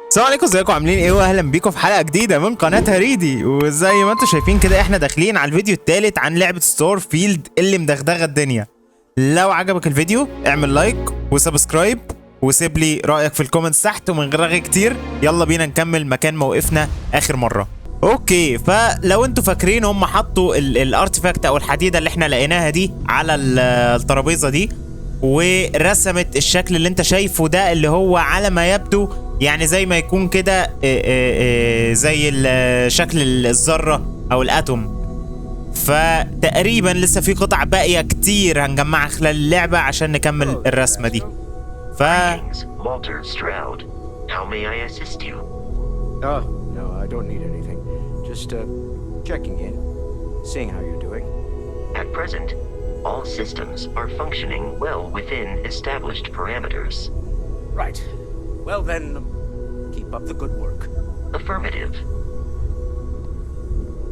السلام عليكم، ازيكم عاملين ايه؟ واهلا بيكم في حلقه جديده من قناه هريدي. وزي ما انتم شايفين كده احنا داخلين على الفيديو الثالث عن لعبه ستارفيلد اللي مدغدغه الدنيا. لو عجبك الفيديو اعمل لايك وسبسكرايب وسيب لي رايك في الكومنتس تحت، ومن غير رغي كتير يلا بينا نكمل مكان ما وقفنا اخر مره. اوكي، فلو انتوا فاكرين هم حطوا الارتيفاكت او الحديده اللي احنا لقيناها دي على الترابيزه دي، ورسمت الشكل اللي انت شايفه ده اللي هو على ما يبدو يعني زي ما يكون كده زي شكل الذرة او الاتوم. فتقريبا لسه في قطع باقية كتير هنجمعها خلال اللعبة عشان نكمل الرسمة دي. No, I don't need anything. Just checking in, seeing how you're doing. At present, all systems are functioning well within established parameters. Right. Well then, keep up the good work. Affirmative.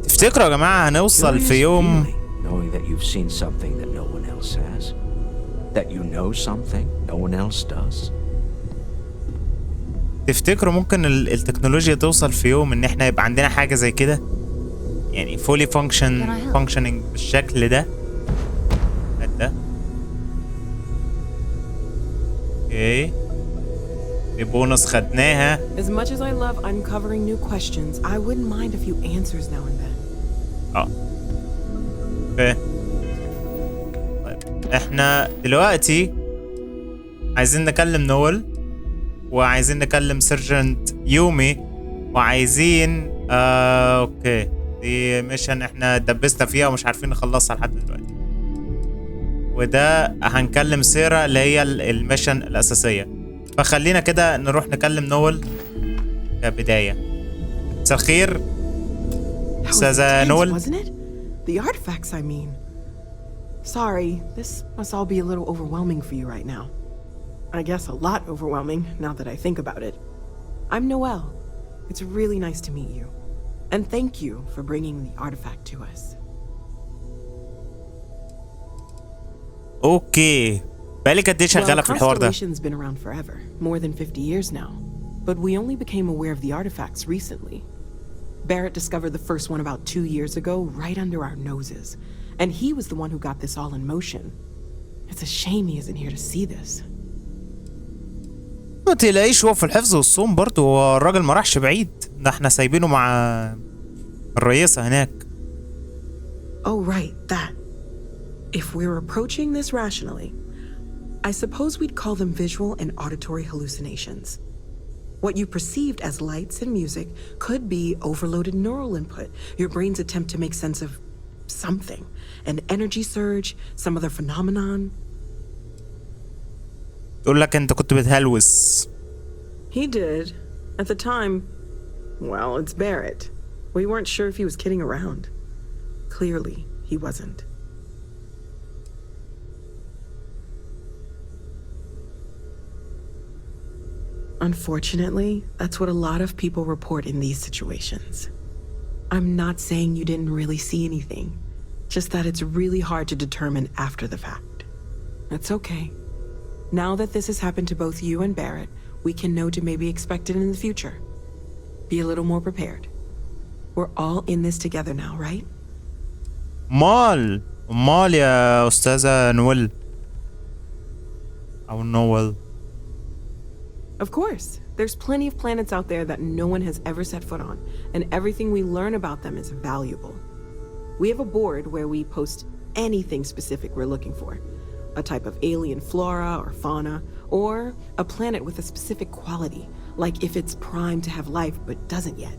تفتكروا يا جماعة هنوصل في يوم knowing that you've seen something that no one else has, that you know something no one else does. تفتكروا ممكن التكنولوجيا توصل في يوم ان احنا يبقى عندنا حاجة زي كده، يعني fully functioning بالشكل ده؟ اوكي، دي بونص خدناها. As much as I love uncovering new questions, I wouldn't mind a few answers now and then. اوكي، طيب احنا دلوقتي عايزين نكلم نول، وعايزين نكلم سيرجنت يومي، وعايزين اوكي دي ميشن احنا دبسنا فيها ومش عارفين نخلصها لحد دلوقتي. وده هنكلم سيرا اللي هي الميشن الأساسية. فخلينا كده نروح نكلم نول كبداية. مساء الخير أستاذة نول. The artifacts, I mean. Sorry, this must all be a little overwhelming for you right now. I guess a lot overwhelming now that I think about it. I'm Noelle. It's really nice to meet you. And thank you for bringing the artifact to us. اوكي، بالك قد ايه شغالة في الحوار ده؟ Constellation's been around forever, more than 50 years now. But we only became aware of the artifacts recently. Barrett discovered the first one about 2 years ago, right under our noses. And he was the one who got this all in motion. It's a shame he isn't here to see this. ما تلاقيش، هو في الحفظ والصوم برضه، هو الراجل ما راحش بعيد، ده احنا سايبينه مع الرئيسة هناك. Oh right, that. If we're approaching this rationally, I suppose we'd call them visual and auditory hallucinations. What you perceived as lights and music could be overloaded neural input, your brain's attempt to make sense of something, an energy surge, some other phenomenon. يقول لك انت كنت بتهلوس. He did. At the time, well, it's Barrett. We weren't sure if he was kidding around. Clearly, he wasn't. Unfortunately, that's what a lot of people report in these situations. I'm not saying you didn't really see anything, just that it's really hard to determine after the fact. That's okay. Now that this has happened to both you and Barrett, we can know to maybe expect it in the future. Be a little more prepared. We're all in this together now, right? مال يا أستاذة نول أو نول. Of course. There's plenty of planets out there that no one has ever set foot on, and everything we learn about them is valuable. We have a board where we post anything specific we're looking for. A type of alien flora or fauna, or a planet with a specific quality, like if it's primed to have life but doesn't yet.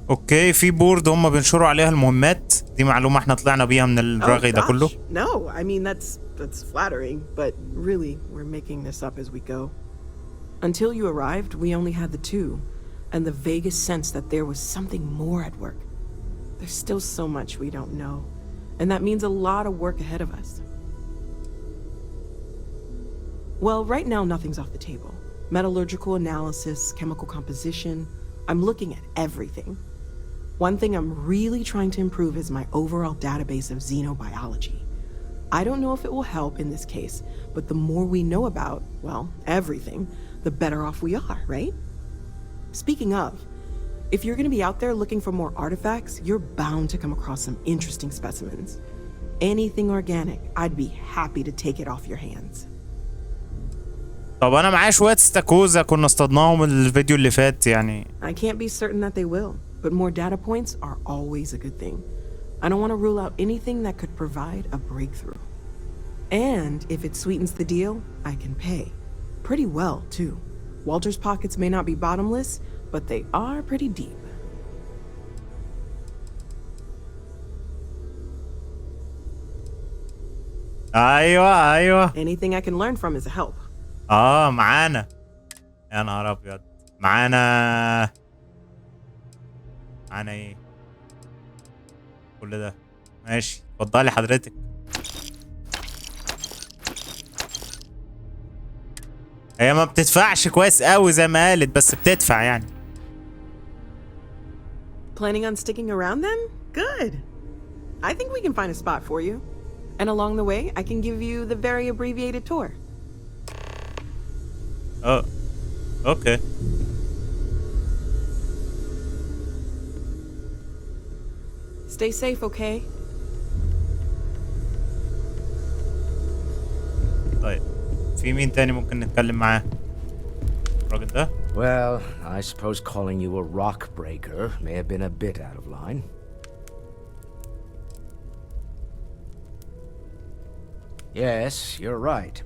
اوكي، في بورد هم بينشروا عليها المهمات دي، معلومة احنا طلعنا بيها من الرغي ده كله. No, I mean that's flattering, but really we're making this up as we go. Until you arrived, we only had the two, and the vaguest sense that there was something more at work. There's still so much we don't know, and that means a lot of work ahead of us. Well, right now nothing's off the table. Metallurgical analysis, chemical composition, I'm looking at everything. One thing I'm really trying to improve is my overall database of xenobiology. I don't know if it will help in this case, but the more we know about, well, everything, the better off we are, right? Speaking of, if you're gonna be out there looking for more artifacts, you're bound to come across some interesting specimens. Anything organic, I'd be happy to take it off your hands. طب انا معايا شويه استاكوزا كنا اصطادناهم الفيديو اللي فات يعني. I can't be certain that they will, but more data points are always a good thing. I don't want to rule out anything that could provide a breakthrough. And if it sweetens the deal, I can pay. Pretty well, too. Walter's pockets may not be bottomless, but they are pretty deep. ايوه. Anything I can learn from is a help. معانا. يا نهار ابيض. معانا ايه كل ده؟ ماشي، اتفضلي حضرتك. هي ما بتدفعش كويس قوي زي ما قالت، بس بتدفع يعني. Planning on sticking around then? Good. I think we can find a spot for you. And along the way, I can give you the very abbreviated tour. Oh, okay. Stay safe, okay? طيب في مين تاني ممكن نتكلم معاه؟ الراجل ده؟ Well, I suppose calling you a rock breaker may have been a bit out of line. Yes, you're right.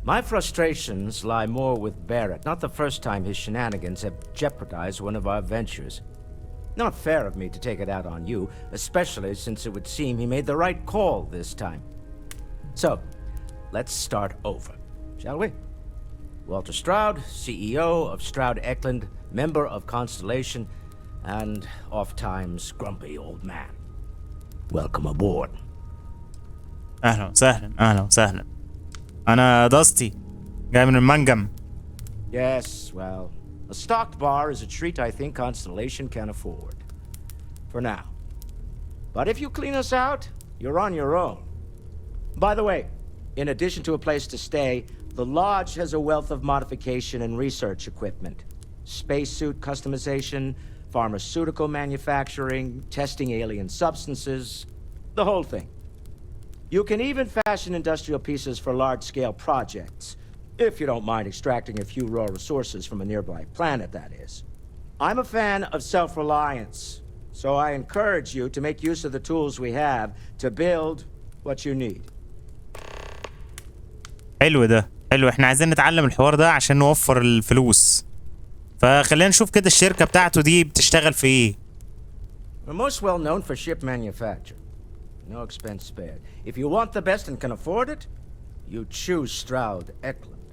My frustrations lie more with Barrett. Not the first time his shenanigans have jeopardized one of our ventures. Not fair of me to take it out on you, especially since it would seem he made the right call this time. So, let's start over, shall we? Walter Stroud, CEO of Stroud Eklund, member of Constellation, and oft-times grumpy old man. Welcome aboard. اهلا وسهلا. انا داستي جاي من المنجم. Yes, well, a stocked bar is a treat I think Constellation can afford. For now. But if you clean us out, you're on your own. By the way, in addition to a place to stay, the lodge has a wealth of modification and research equipment. Spacesuit customization, pharmaceutical manufacturing, testing alien substances, the whole thing. You can even fashion industrial pieces for large-scale projects, if you don't mind extracting a few raw resources from a nearby planet, that is. I'm a fan of self-reliance, so I encourage you to make use of the tools we have to build what you need. حلو، احنا عايزين نتعلم الحوار ده عشان نوفر الفلوس. فخلينا نشوف كده الشركة بتاعته دي بتشتغل في ايه. We're most well known for ship manufacture. No expense spared. If you want the best and can afford it, you choose Stroud Eklund.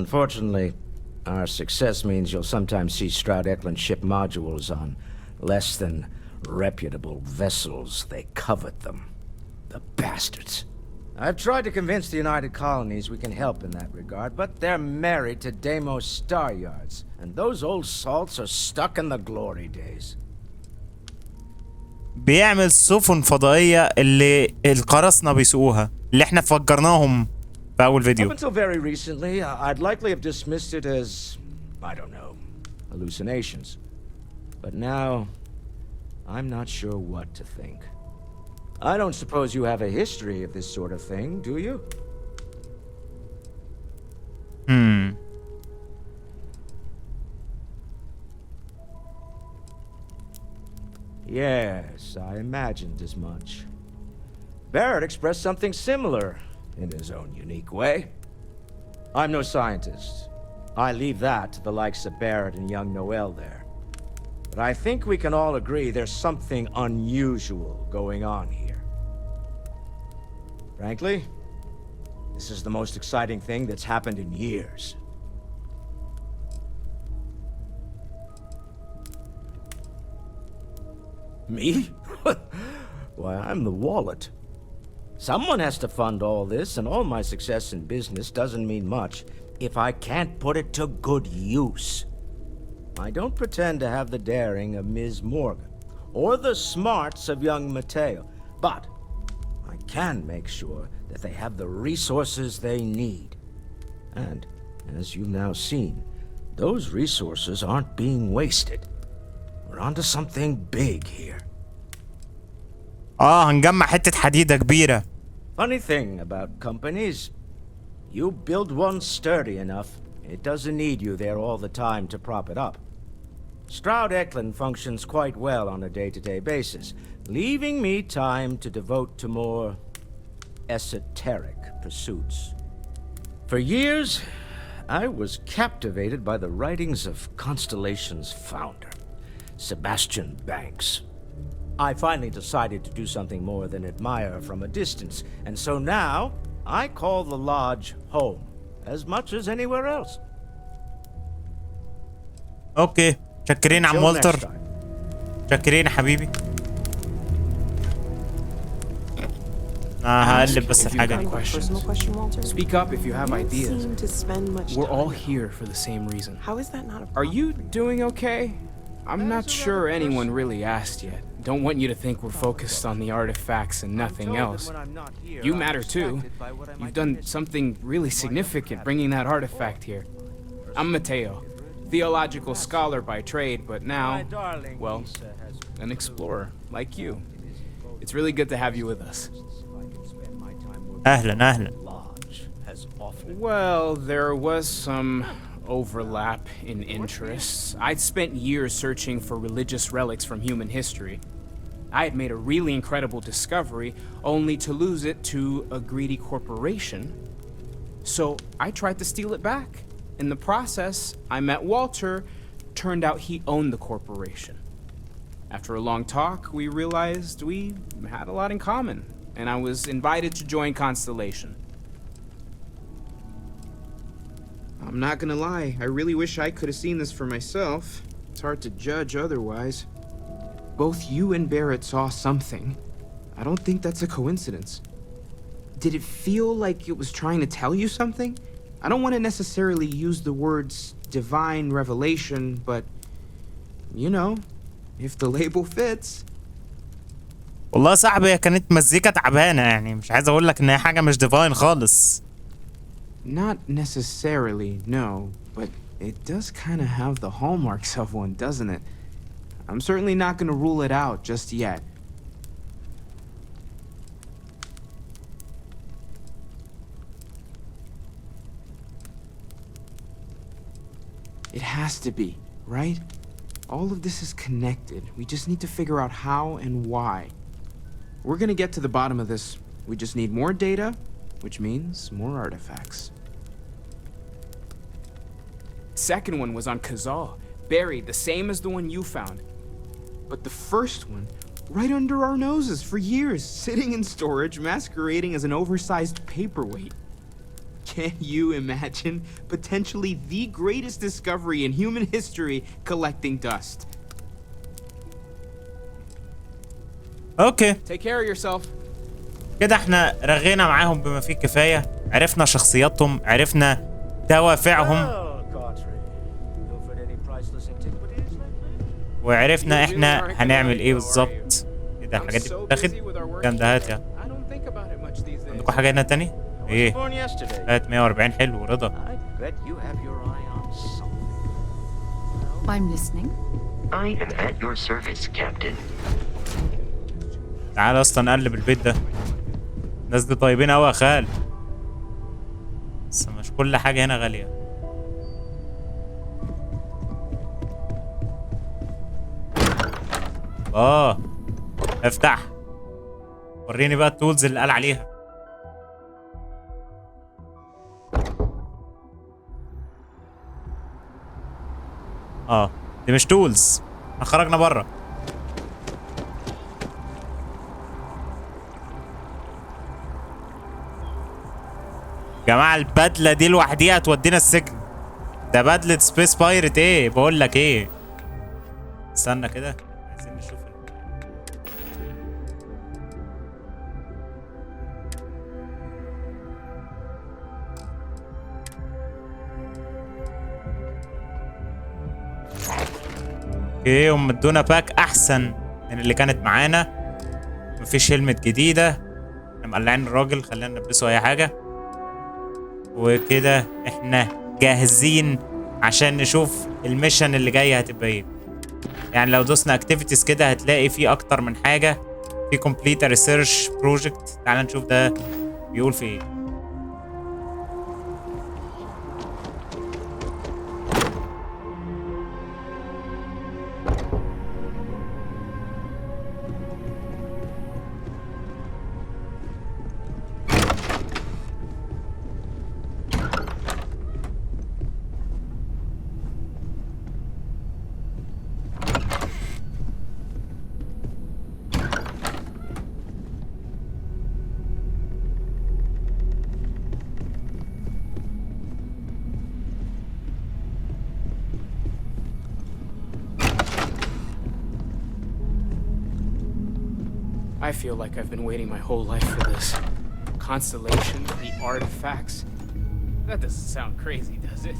Unfortunately, our success means you'll sometimes see Stroud Eklund ship modules on less than reputable vessels. They covet them. The bastards. I've tried to convince the United Colonies we can help in that regard, but they're married to Deimos Star Yards, and those old salts are stuck in the glory days. بيعمل سفن فضائية اللي القراصنة بيسوقوها، اللي احنا فجرناهم في أول فيديو. Up until very recently, I'd likely have dismissed it as, I don't know, hallucinations. But now, I'm not sure what to think. I don't suppose you have a history of this sort of thing, do you? Yes, I imagined as much. Barrett expressed something similar in his own unique way. I'm no scientist. I leave that to the likes of Barrett and young Noel there. But I think we can all agree there's something unusual going on here. Frankly, this is the most exciting thing that's happened in years. Me? Why, I'm the wallet. Someone has to fund all this, and all my success in business doesn't mean much if I can't put it to good use. I don't pretend to have the daring of Ms. Morgan, or the smarts of young Mateo, but I can make sure that they have the resources they need. And, as you've now seen, those resources aren't being wasted. We're onto something big here. هنجمع حتة حديدة كبيرة. Funny thing about companies, you build one sturdy enough, it doesn't need you there all the time to prop it up. Stroud Eklund functions quite well on a day-to-day basis, leaving me time to devote to more esoteric pursuits. For years, I was captivated by the writings of Constellation's founder, Sebastian Banks. I finally decided to do something more than admire from a distance, and so now I call the lodge home as much as anywhere else. اوكي شكرين عم والتر. شكرين يا حبيبي. هقلب بس الحاجة دي. Speak up if you have ideas. We're all here for the same reason. How is that not a problem? Are you doing okay? I'm not sure anyone really asked yet. Don't want you to think we're focused on the artifacts and nothing else. You matter too. You've done something really significant bringing that artifact here. I'm Mateo, theological scholar by trade, but now, well, an explorer like you. It's really good to have you with us. أهلا أهلا. Well, there was some overlap in interests. I'd spent years searching for religious relics from human history. I had made a really incredible discovery, only to lose it to a greedy corporation. So I tried to steal it back. In the process, I met Walter. Turned out he owned the corporation. After a long talk, we realized we had a lot in common, and I was invited to join Constellation. I'm not gonna lie, I really wish I could have seen this for myself. It's hard to judge otherwise. Both you and Barrett saw something. I don't think that's a coincidence. Did it feel like it was trying to tell you something? I don't want to necessarily use the words divine revelation, but you know, if the label fits. والله صعب، هي كانت مزيكا تعبانة يعني، مش عايز اقول لك ان هي حاجة مش ديفاين خالص. Not necessarily, no, but it does kind of have the hallmarks of one, doesn't it? I'm certainly not going to rule it out just yet. It has to be, right? All of this is connected. We just need to figure out how and why. We're going to get to the bottom of this. We just need more data, which means more artifacts. Second one was on Kazal, buried the same as the one you found. But the first one, right under our noses for years, sitting in storage, masquerading as an oversized paperweight. Can you imagine potentially the greatest discovery in human history collecting dust? اوكي Take care of yourself. كده احنا رغينا معاهم بما فيه الكفاية، عرفنا شخصياتهم، عرفنا دوافعهم، وعرفنا احنا هنعمل ايه بالظبط. ايه ده الحاجات دي بتتاخد؟ جامدة. هات يا عندكم حاجة هنا تاني؟ ايه؟ هات 140 حلو رضا. I'm listening. I am at your service, Captain. تعال اصلا نقلب البيت ده. الناس دي طيبين اوي يا خال، بس مش كل حاجة هنا غالية. افتح وريني بقى التولز اللي قال عليها. دي مش تولز، احنا خرجنا بره. جماعة البدلة دي لوحديها هتودينا السجن. ده بدلة سبيس بايرت ايه؟ بقول لك ايه، استنى كده عايزين نشوف اوكي. هم ادونا باك احسن من اللي كانت معانا. مفيش هلمت جديدة، احنا مقلعين الراجل، خلينا نلبسه اي حاجه. وكده احنا جاهزين عشان نشوف الميشن اللي جايه هتبقى ايه. يعني لو دوسنا اكتيفيتيز كده هتلاقي في اكتر من حاجه. في كومبليت ريسيرش بروجكت، تعال نشوف ده بيقول في ايه. I feel like I've been waiting my whole life for this. Constellation, the artifacts. That doesn't sound crazy, does it?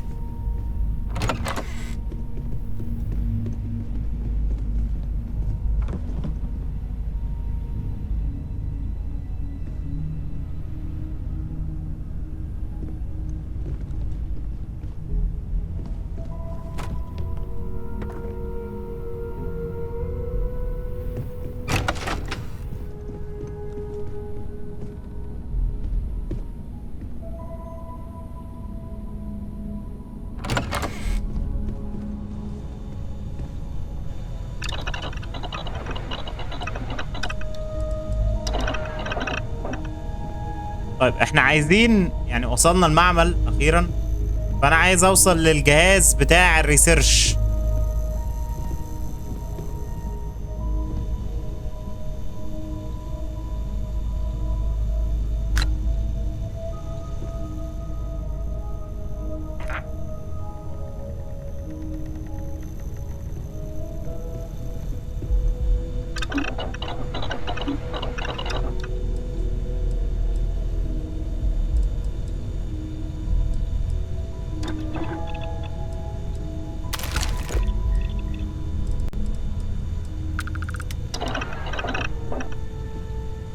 طيب احنا عايزين، يعني وصلنا المعمل اخيرا، فانا عايز اوصل للجهاز بتاع الريسيرش.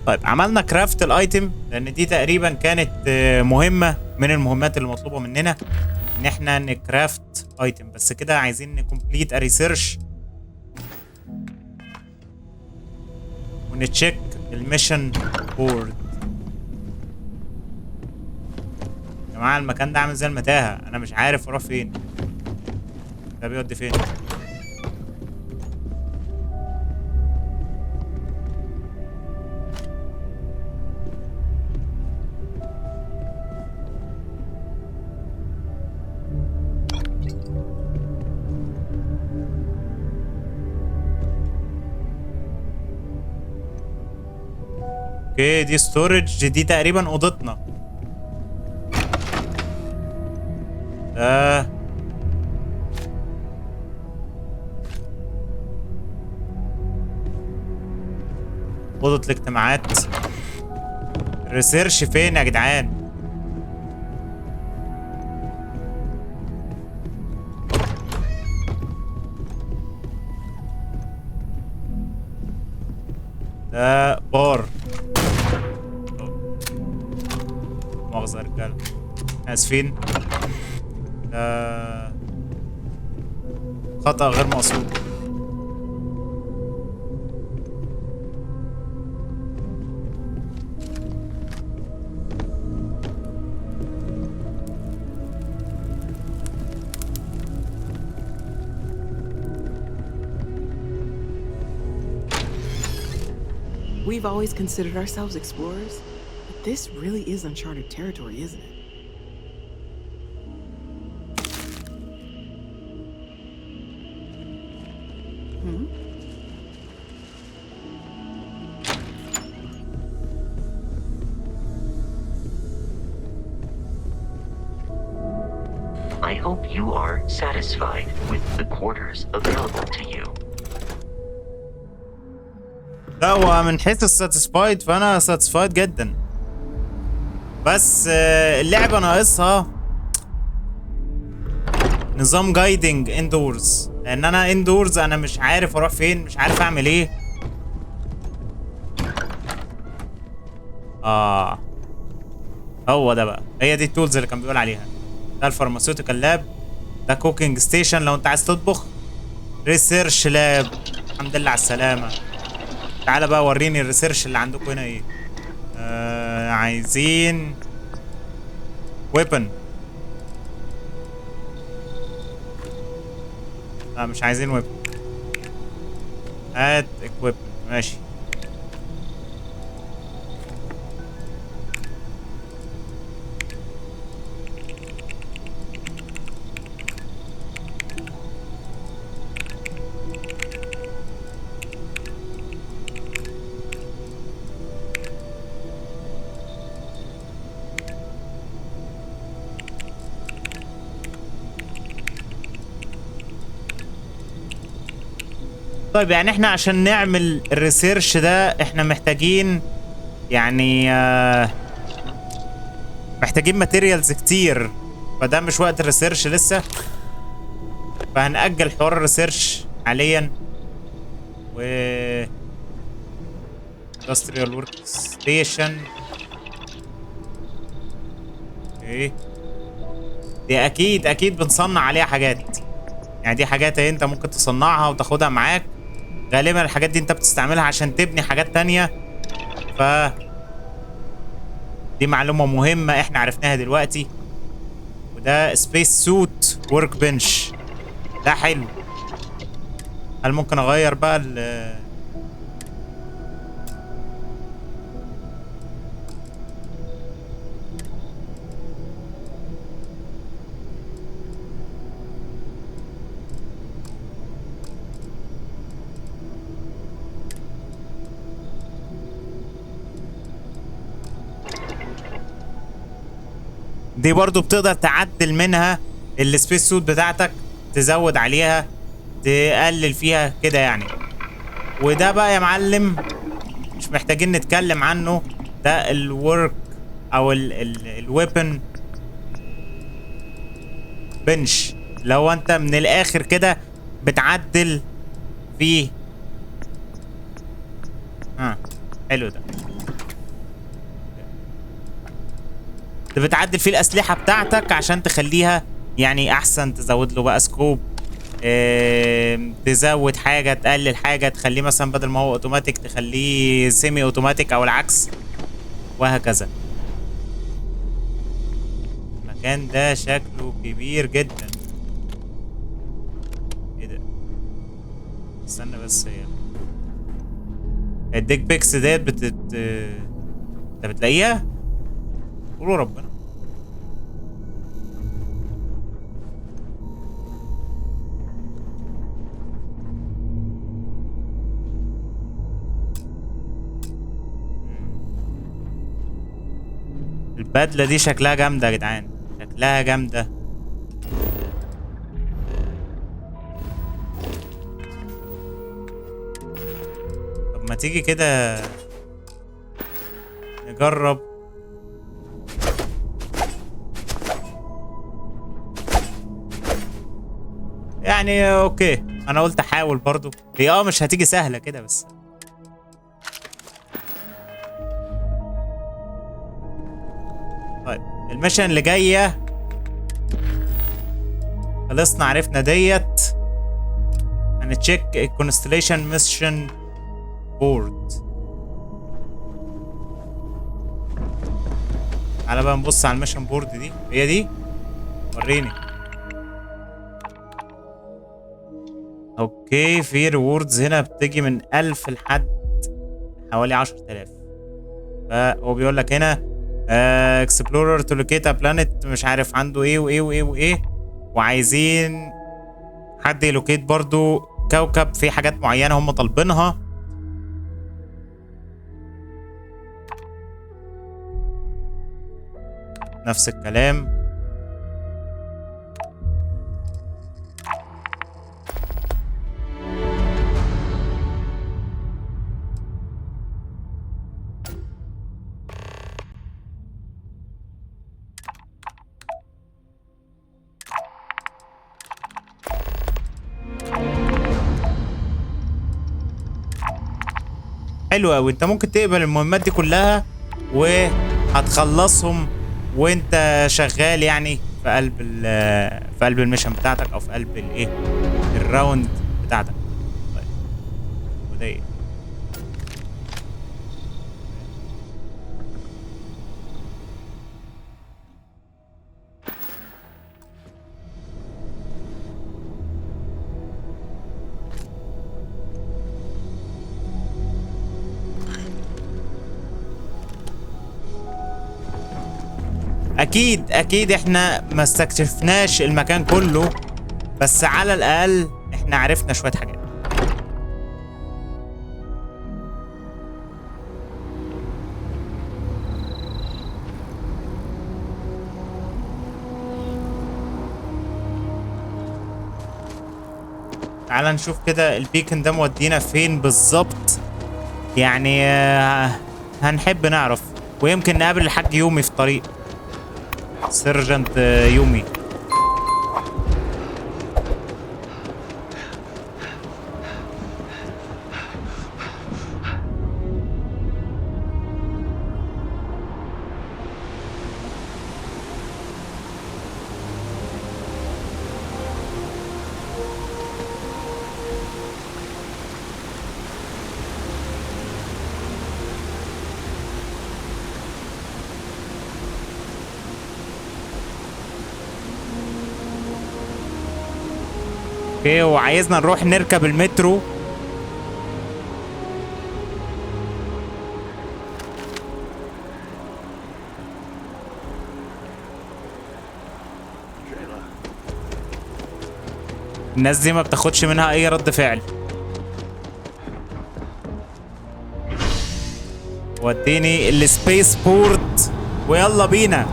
طيب عملنا كرافت الايتم، لان دي تقريبا كانت مهمة من المهمات اللي مطلوبة مننا، ان احنا نكرافت ايتم. بس كده عايزين نكمبليت ريسيرش ونتشيك الميشن بورد. يا جماعة المكان ده عامل زي المتاهة، انا مش عارف اروح فين. ده بيودي فين؟ اوكي دي ستورج، دي تقريبا اوضتنا. اوضة الاجتماعات. الريسيرش فين يا جدعان؟ ده بار. مؤاخذة يا رجالة، اسفين. ده خطأ غير مقصود. We've always considered ourselves explorers, but this really is uncharted territory, isn't it? I hope you are satisfied with the quarters available to you. لا هو من حيث الساتسفايد فانا ساتسفايد جدا، بس اللعبه ناقصها نظام جايدنج اندورز، لان انا اندورز انا مش عارف اروح فين، مش عارف اعمل ايه. هو ده بقى، هي دي التولز اللي كان بيقول عليها. ده الفارماسيوتيكال لاب، ده كوكينج ستيشن لو انت عايز تطبخ، ريسيرش لاب. الحمد لله على السلامة. تعالى بقى وريني الريسيرش اللي عندكم هنا ايه. عايزين ويبن. لا مش عايزين ويبن، هات اكويبمنت. ماشي. طيب يعني احنا عشان نعمل الريسيرش ده احنا محتاجين يعني محتاجين ماتيريالز كتير، فده مش وقت الريسيرش لسه، فهنأجل حوار الريسيرش حاليا. و industrial workstation. ايه دي؟ اكيد بنصنع عليها حاجات، يعني دي حاجات انت ممكن تصنعها وتاخدها معاك. غالبا الحاجات دي انت بتستعملها عشان تبني حاجات تانية، ف دي معلومة مهمة احنا عرفناها دلوقتي. وده سبيس سوت ورك بنش، ده حلو. هل ممكن اغير بقى دي برضو بتقدر تعدل منها السبيس سوت بتاعتك، تزود عليها تقلل فيها كده يعني. وده بقى يا معلم مش محتاجين نتكلم عنه، ده الورك او الويبن بنش. لو انت من الاخر كده بتعدل فيه. حلو ده. بتعدل فيه الاسلحه بتاعتك عشان تخليها يعني احسن، تزود له بقى سكوب، تزود حاجه، تقلل حاجه، تخليه مثلا بدل ما هو اوتوماتيك تخليه سيمي اوتوماتيك او العكس، وهكذا. المكان ده شكله كبير جدا. ايه ده؟ استنى بس، هي الديك بيكس ديت انت بتلاقيها؟ قولوا ربنا. البدلة دي شكلها جامدة يا جدعان، شكلها جامدة. طب ما تيجي كده نجرب. يعني اوكي، انا قلت احاول برضو، هي مش هتيجي سهلة كده بس. طيب الميشن اللي جاية خلصنا، عرفنا ديت. هنتشيك الكونستليشن ميشن بورد. تعالى بقى نبص على الميشن بورد دي، هي دي؟ وريني. اوكي، في ريوردز هنا بتيجي من 1000 لحد حوالي 10000. فهو بيقول لك هنا اكسبلورر تو لوكيت ا بلانيت، مش عارف عنده ايه وايه وايه وايه، وعايزين حد يلوكيت برضو كوكب في حاجات معينة هم طالبينها. نفس الكلام. حلو قوي، انت ممكن تقبل المهمات دي كلها وهتخلصهم وانت شغال يعني في قلب الميشن بتاعتك او في قلب الايه الراوند بتاعتك. طيب وده ايه؟ اكيد احنا ما استكشفناش المكان كله، بس على الاقل احنا عرفنا شوية حاجات. تعال نشوف كده البيكن ده مودينا فين بالظبط. يعني هنحب نعرف، ويمكن نقابل الحاج يومي في الطريق، سيرجنت يومي. اوكي، وعايزنا نروح نركب المترو. الناس دي ما بتاخدش منها اي رد فعل. وديني السبيس بورت ويلا بينا.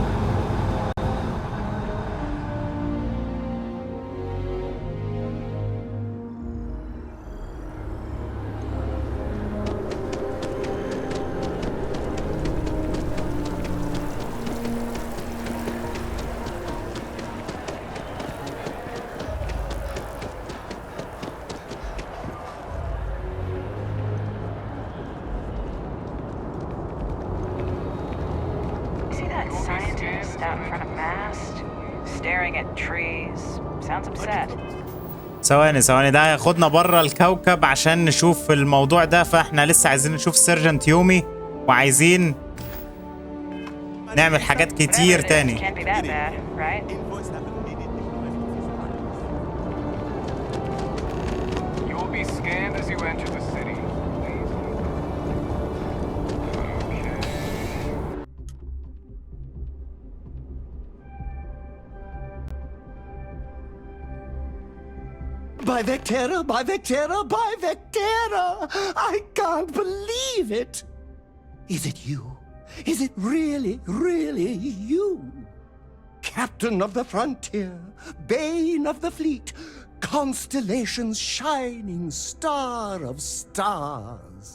ثواني ده هياخدنا بره الكوكب عشان نشوف الموضوع ده، فاحنا لسه عايزين نشوف سيرجنت يومي وعايزين نعمل حاجات كتير تاني. By Vectera, by Vectera, by Vectera! I can't believe it! Is it you? Is it really, really you? Captain of the frontier, bane of the fleet, constellation's shining star of stars.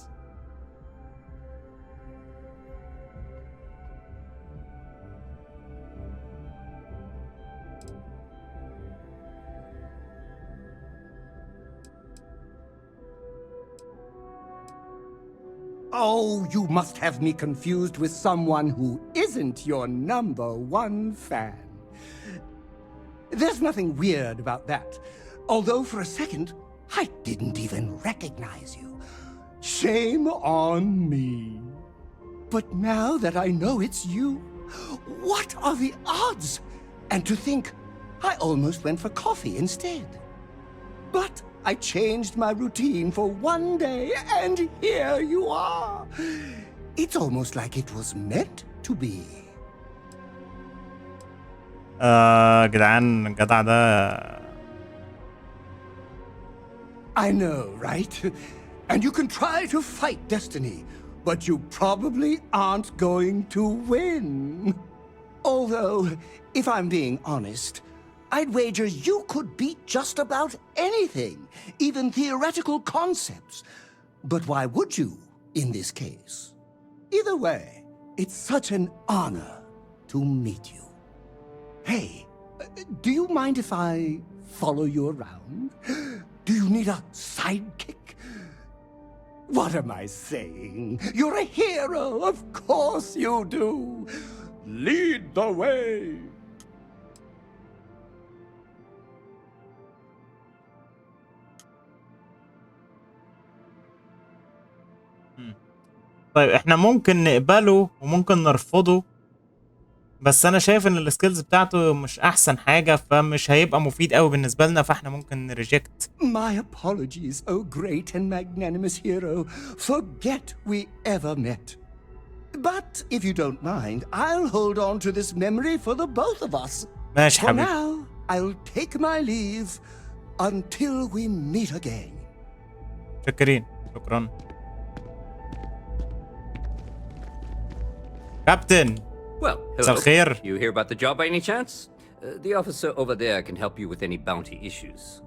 Oh, you must have me confused with someone who isn't your #1 fan. There's nothing weird about that. Although for a second, I didn't even recognize you. Shame on me. But now that I know it's you, what are the odds? And to think, I almost went for coffee instead. But I changed my routine for one day, and here you are. It's almost like it was meant to be. جدعان الجدع ده. I know, right? And you can try to fight destiny, but you probably aren't going to win. Although, if I'm being honest, I'd wager you could beat just about anything, even theoretical concepts. But why would you, in this case? Either way, it's such an honor to meet you. Hey, do you mind if I follow you around? Do you need a sidekick? What am I saying? You're a hero, of course you do. Lead the way. طيب احنا ممكن نقبله وممكن نرفضه، بس انا شايف ان السكيلز بتاعته مش احسن حاجة، فمش هيبقى مفيد قوي بالنسبة لنا، فاحنا ممكن نريجكت. My apologies, oh great and magnanimous hero. Forget we ever met. But if you don't mind, I'll hold on to this memory for the both of us. ماشي For حبيبي. now, I'll take my leave until we meet again. شكرين، شكرا. كابتن. Well, مساء hello. الخير. You hear about the job by any chance? The officer over there can help you with any bounty issues.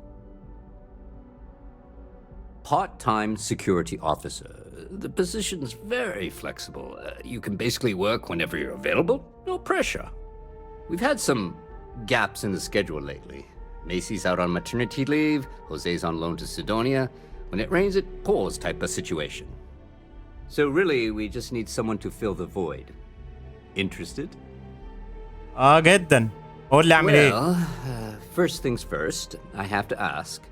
Part-time security officer. The position's very flexible. You can basically work whenever you're available. No pressure. We've had some gaps in the schedule lately. Macy's out on maternity leave. Jose's on loan to Sidonia. When it rains, it pours type of situation. So really, we just need someone to fill the void. Interested? جدا. قول لي اعمل ايه؟ Well, first things first, I have to ask,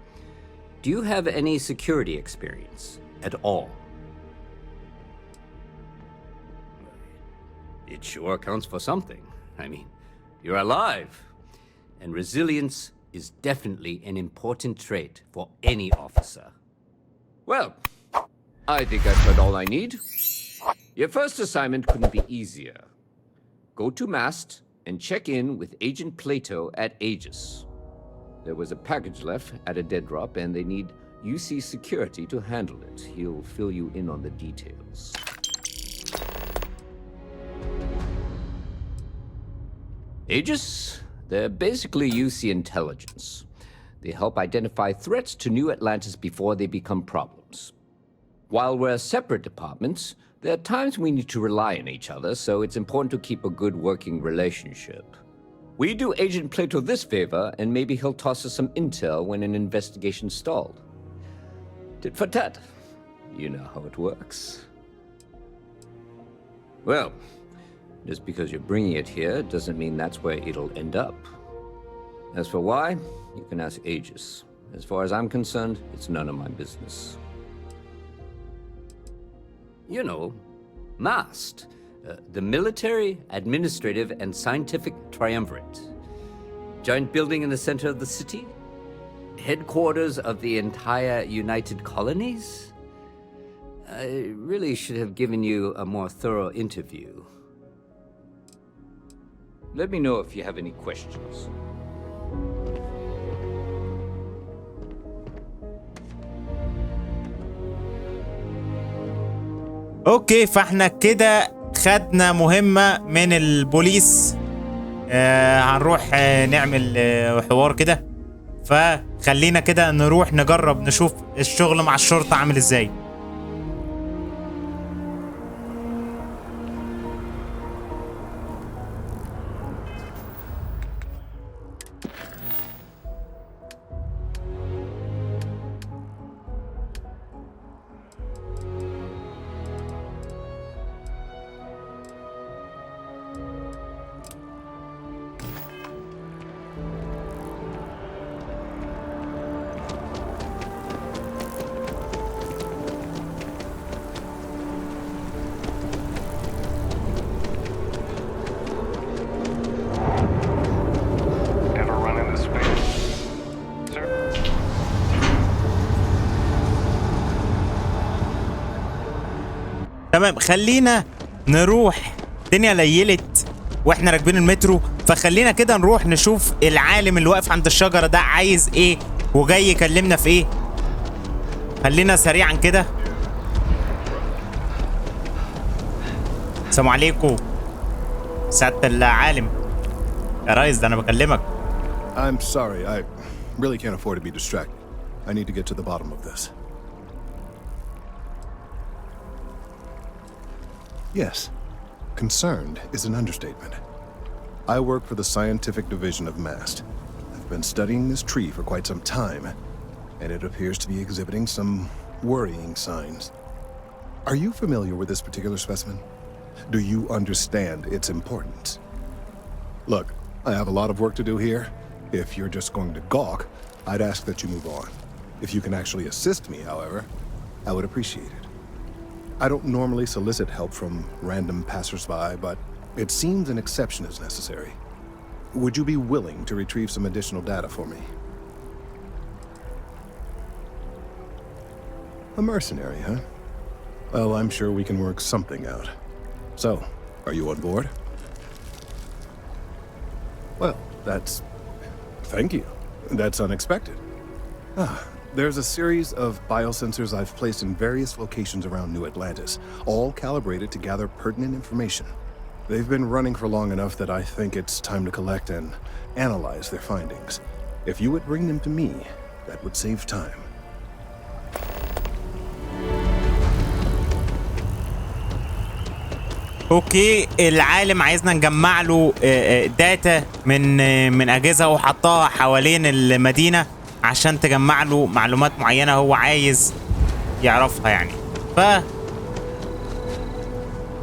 do you have any security experience at all? It sure counts for something. I mean, you're alive. And resilience is definitely an important trait for any officer. Well, I think I've heard all I need. Your first assignment couldn't be easier. Go to Mast and check in with Agent Plato at Aegis. There was a package left at a dead drop and they need UC security to handle it. He'll fill you in on the details. Aegis? They're basically UC intelligence. They help identify threats to New Atlantis before they become problems. While we're separate departments, there are times we need to rely on each other, so it's important to keep a good working relationship. We do Agent Plato this favor, and maybe he'll toss us some intel when an investigation stalled. Tit for tat. You know how it works. Well, just because you're bringing it here doesn't mean that's where it'll end up. As for why, you can ask Aegis. As far as I'm concerned, it's none of my business. You know, MAST, the Military, Administrative, and Scientific Triumvirate. Giant building in the center of the city? Headquarters of the entire United Colonies? I really should have given you a more thorough interview. Let me know if you have any questions. اوكي، فاحنا كده خدنا مهمة من البوليس. هنروح نعمل حوار كده، فخلينا كده نروح نجرب نشوف الشغل مع الشرطة عامل ازاي. تمام، خلينا نروح. الدنيا ليلت واحنا راكبين المترو، فخلينا كده نروح نشوف العالم اللي واقف عند الشجرة ده عايز ايه وجاي يكلمنا في ايه. خلينا سريعا كده. السلام عليكم سعادة العالم. يا ريس ده انا بكلمك. I'm sorry, I really can't afford to be distracted. I need to get to the bottom of this. Yes, concerned is an understatement. I work for the scientific division of MAST. I've been studying this tree for quite some time, and it appears to be exhibiting some worrying signs. Are you familiar with this particular specimen? Do you understand its importance? Look, I have a lot of work to do here. If you're just going to gawk, I'd ask that you move on. If you can actually assist me, however, I would appreciate it. I don't normally solicit help from random passersby, but it seems an exception is necessary. Would you be willing to retrieve some additional data for me? A mercenary, huh? Well, I'm sure we can work something out. So, are you on board? Well, thank you. That's unexpected. There's a series of biosensors I've placed in various locations around New Atlantis, all calibrated to gather pertinent information. They've been running for long enough that I think it's time to collect and analyze their findings. If you would bring them to me, that would save time. اوكي، العالم عايزنا نجمع له داتا من اجهزه هو حطها حوالين المدينه عشان تجمع له معلومات معينه هو عايز يعرفها يعني. ف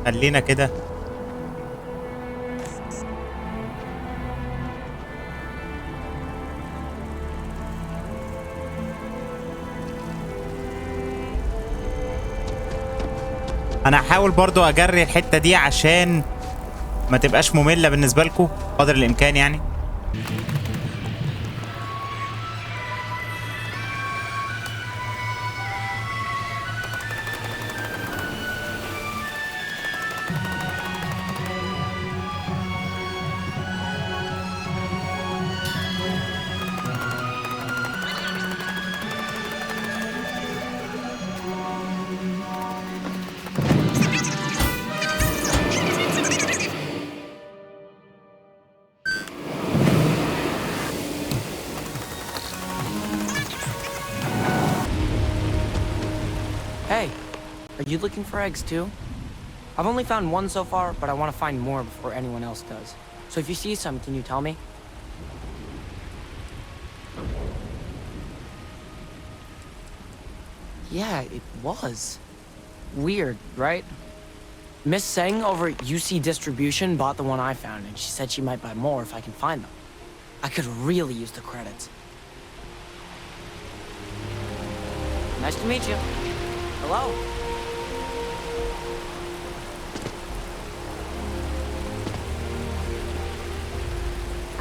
خلينا كده انا هحاول برضو اجري الحتة دي عشان ما تبقاش مملة بالنسبة لكم قدر الامكان يعني. Hey, are you looking for eggs too? I've only found one so far, but I want to find more before anyone else does. So if you see some, can you tell me? Yeah, it was. Weird, right? Miss Seng over at UC Distribution bought the one I found, and she said she might buy more if I can find them. I could really use the credits. Nice to meet you. Hello?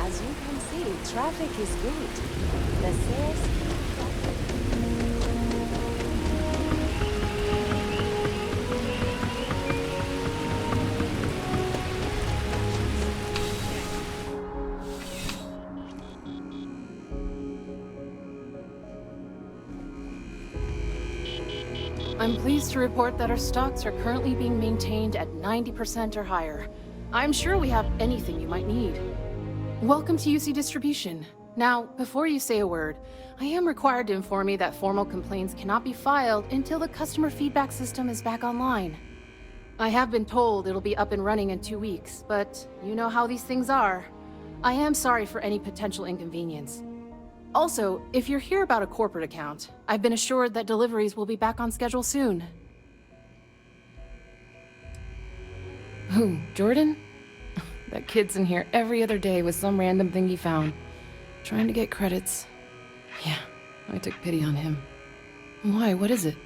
As you can see, traffic is good. The sales... I'm pleased to report that our stocks are currently being maintained at 90% or higher. I'm sure we have anything you might need. Welcome to UC Distribution. Now, before you say a word, I am required to inform you that formal complaints cannot be filed until the customer feedback system is back online. I have been told it'll be up and running in 2 weeks, but you know how these things are. I am sorry for any potential inconvenience. Also, if you're here about a corporate account, I've been assured that deliveries will be back on schedule soon. Who, Jordan? That kid's in here every other day with some random thing he found. Trying to get credits. Yeah, I took pity on him. Why, what is it?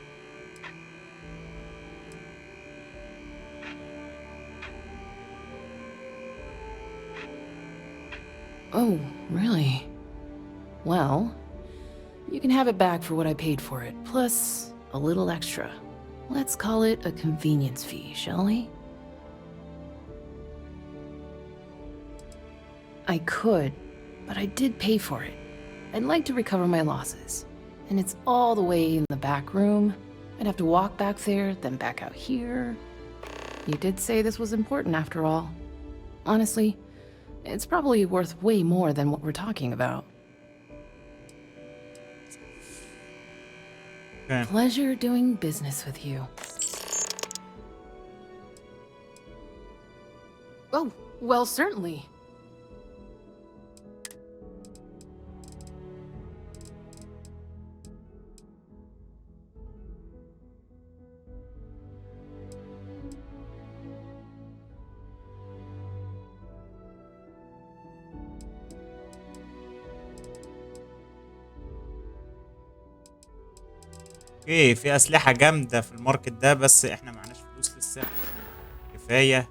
Oh, really? Well, you can have it back for what I paid for it, plus a little extra. Let's call it a convenience fee, shall we? I could, but I did pay for it. I'd like to recover my losses. And it's all the way in the back room. I'd have to walk back there, then back out here. You did say this was important after all. Honestly, it's probably worth way more than what we're talking about. Okay. Pleasure doing business with you. Oh, well, certainly. اوكي، في اسلحه جامده في الماركت ده، بس احنا معناش فلوس لسه كفايه.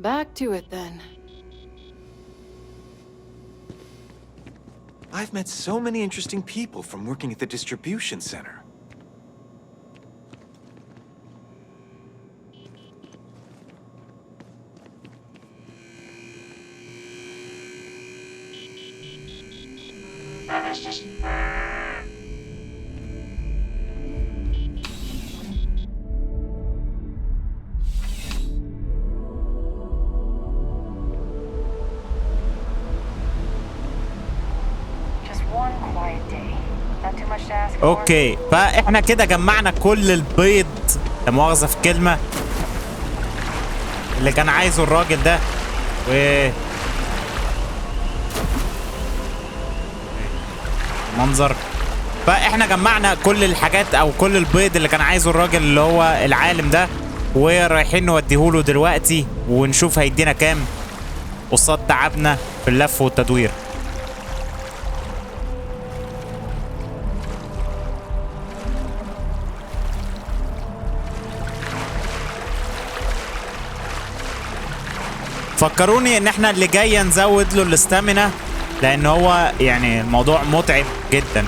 Back to it then. I've met so many interesting people from working at the distribution center. اوكي، فاحنا كده جمعنا كل البيض، لا مؤاخذة في الكلمة، اللي كان عايزه الراجل ده. منظر. فاحنا جمعنا كل الحاجات او كل البيض اللي كان عايزه الراجل اللي هو العالم ده، ورايحين نوديهوله دلوقتي ونشوف هيدينا كام قصاد تعبنا في اللف والتدوير. فكروني ان احنا اللي جاي نزود له الاستامينا، لان هو يعني الموضوع متعب جدا.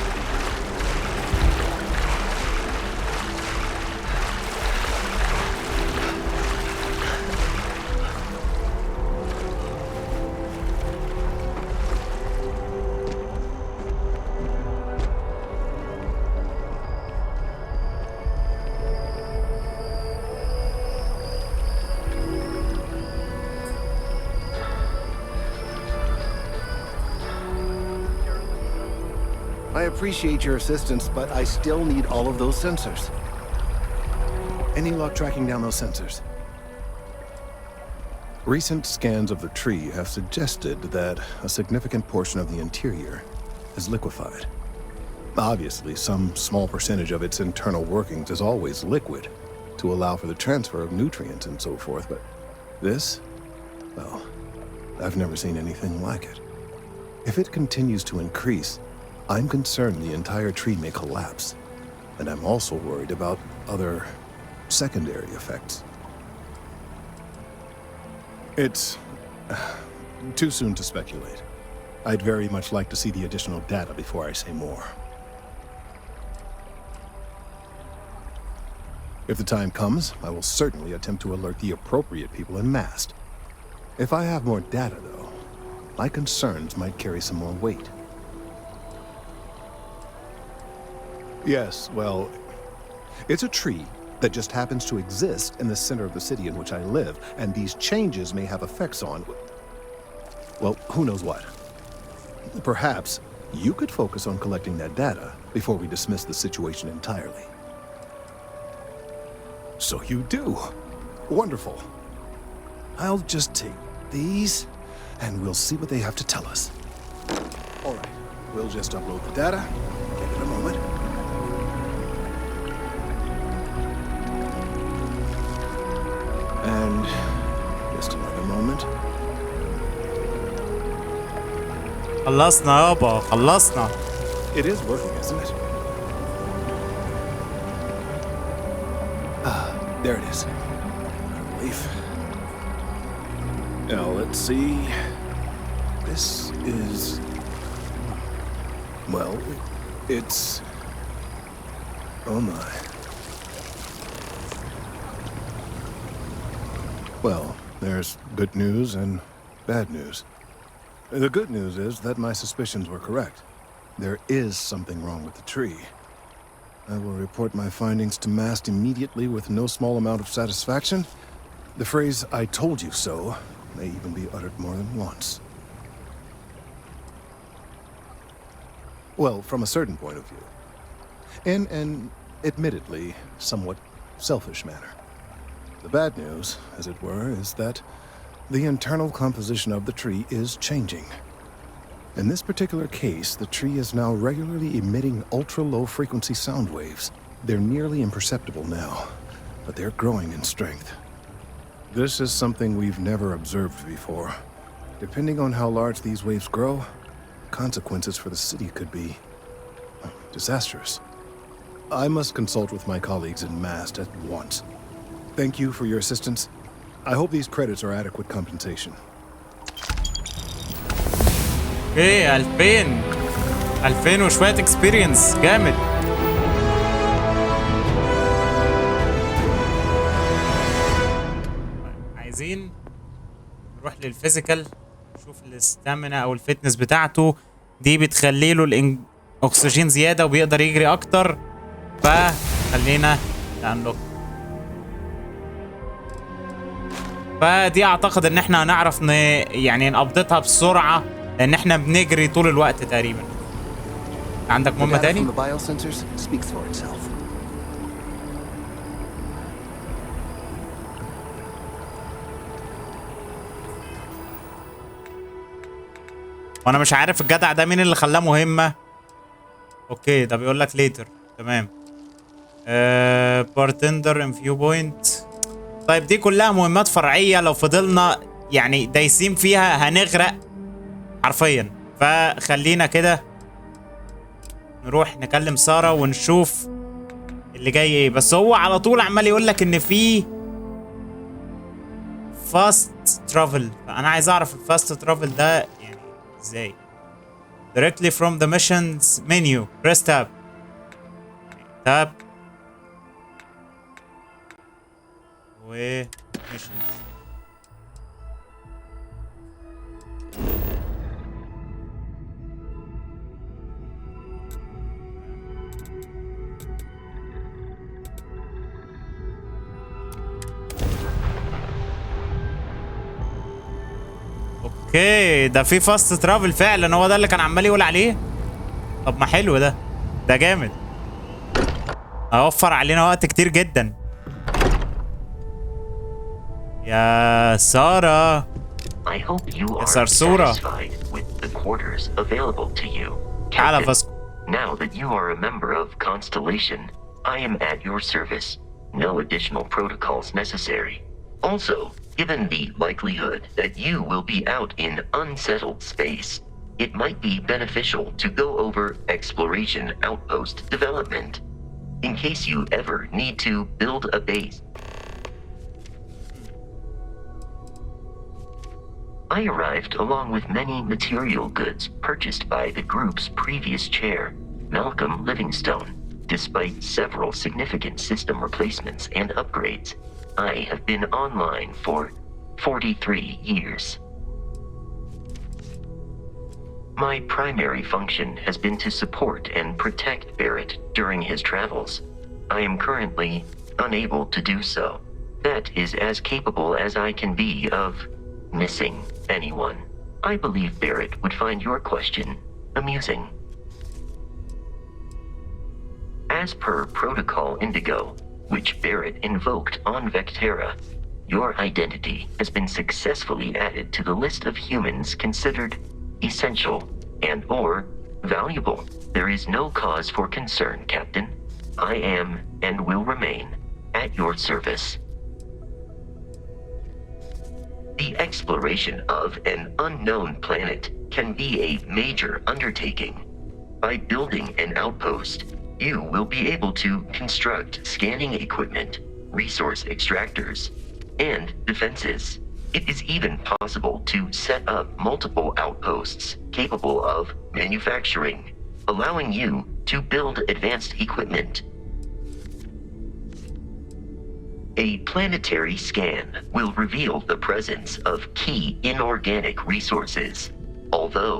I appreciate your assistance, but I still need all of those sensors. Any luck tracking down those sensors? Recent scans of the tree have suggested that a significant portion of the interior is liquefied. Obviously, some small percentage of its internal workings is always liquid to allow for the transfer of nutrients and so forth, but this, well, I've never seen anything like it. If it continues to increase, I'm concerned the entire tree may collapse, and I'm also worried about other secondary effects. It's too soon to speculate. I'd very much like to see the additional data before I say more. If the time comes, I will certainly attempt to alert the appropriate people en masse. If I have more data, though, my concerns might carry some more weight. Yes, well, it's a tree that just happens to exist in the center of the city in which I live, and these changes may have effects on, well, who knows what. Perhaps you could focus on collecting that data before we dismiss the situation entirely. So you do. Wonderful. I'll just take these, and we'll see what they have to tell us. All right, we'll just upload the data. Give it a moment. And just another moment. خلصنا يابا، خلصنا. It is working, isn't it? Ah, there it is. Relief. Now let's see. This is, well, it's, oh my. Well, there's good news and bad news. The good news is that my suspicions were correct. There is something wrong with the tree. I will report my findings to MAST immediately with no small amount of satisfaction. The phrase, "I told you so," may even be uttered more than once. Well, from a certain point of view. In an admittedly somewhat selfish manner. The bad news, as it were, is that the internal composition of the tree is changing. In this particular case, the tree is now regularly emitting ultra-low frequency sound waves. They're nearly imperceptible now, but they're growing in strength. This is something we've never observed before. Depending on how large these waves grow, consequences for the city could be disastrous. I must consult with my colleagues in MAST at once. Thank you for your assistance. I hope these credits are adequate compensation. ايه 2000 وشوية اكسبيرينس جامد. عايزين نروح للفيزيكال نشوف الاستامينا او الفتنس بتاعته دي بتخلي له الاكسجين زيادة وبيقدر يجري اكتر، فخلينا نانلوك. فدي اعتقد ان احنا هنعرف يعني نقبضتها بسرعة لان احنا بنجري طول الوقت تقريبا. عندك مهمة تاني؟ وانا مش عارف الجدع ده مين اللي خلاه مهمة. اوكي ده بيقول لك ليتر، تمام. بارتندر ان فيو بوينت. طيب دي كلها مهمات فرعية، لو فضلنا يعني دايسين فيها هنغرق حرفيا. فخلينا كده نروح نكلم سارة ونشوف اللي جاي ايه. بس هو على طول عمال يقول لك ان في فاست ترافل، فانا عايز اعرف الفاست ترافل ده يعني ازاي. directly from the missions menu press tab. tab و missions. اوكي ده في فاست ترافل فعلا، هو ده اللي كان عمال يقول عليه. طب ما حلو ده جامد، هيوفر علينا وقت كتير جدا. يا سارة I hope you are سرسورة. satisfied with the quarters available to you. تعال Captain, فاسكو. now that you are a member of Constellation, I am at your service. No additional protocols necessary. Also, given the likelihood that you will be out in unsettled space, it might be beneficial to go over exploration outpost development, in case you ever need to build a base. I arrived along with many material goods purchased by the group's previous chair, Malcolm Livingstone. Despite several significant system replacements and upgrades, I have been online for 43 years. My primary function has been to support and protect Barrett during his travels. I am currently unable to do so. That is as capable as I can be of missing anyone. I believe Barrett would find your question amusing. As per Protocol Indigo, which Barrett invoked on Vectera, your identity has been successfully added to the list of humans considered essential and/or valuable. There is no cause for concern, Captain. I am and will remain at your service. The exploration of an unknown planet can be a major undertaking. By building an outpost, you will be able to construct scanning equipment, resource extractors, and defenses. It is even possible to set up multiple outposts capable of manufacturing, allowing you to build advanced equipment. A planetary scan will reveal the presence of key inorganic resources, although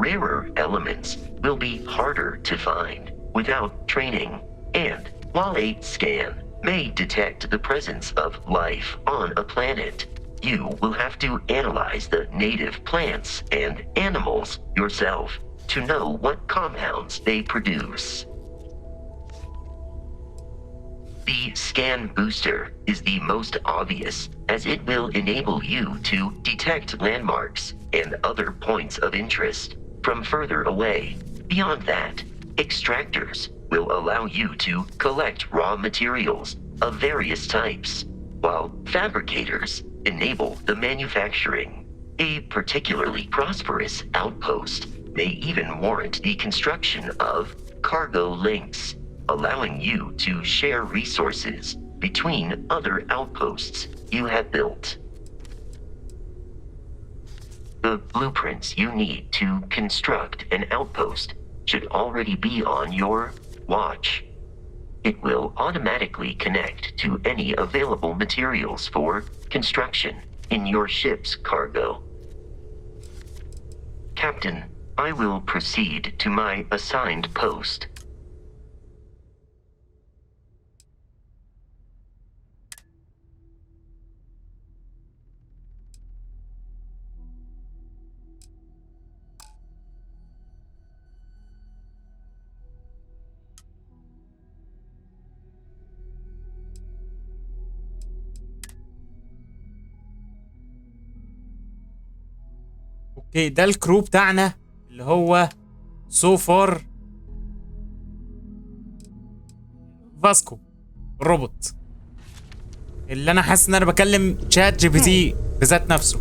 rarer elements will be harder to find without training. And while a scan may detect the presence of life on a planet, you will have to analyze the native plants and animals yourself to know what compounds they produce. The scan booster is the most obvious, as it will enable you to detect landmarks and other points of interest from further away. Beyond that, extractors will allow you to collect raw materials of various types, while fabricators enable the manufacturing. A particularly prosperous outpost may even warrant the construction of cargo links, allowing you to share resources between other outposts you have built. The blueprints you need to construct an outpost should already be on your watch. It will automatically connect to any available materials for construction in your ship's cargo. Captain, I will proceed to my assigned post. اوكي، ده الكرو بتاعنا اللي هو سو فار فاسكو الروبوت، اللي انا حاسس ان انا بكلم تشات جي بي تي بذات نفسه.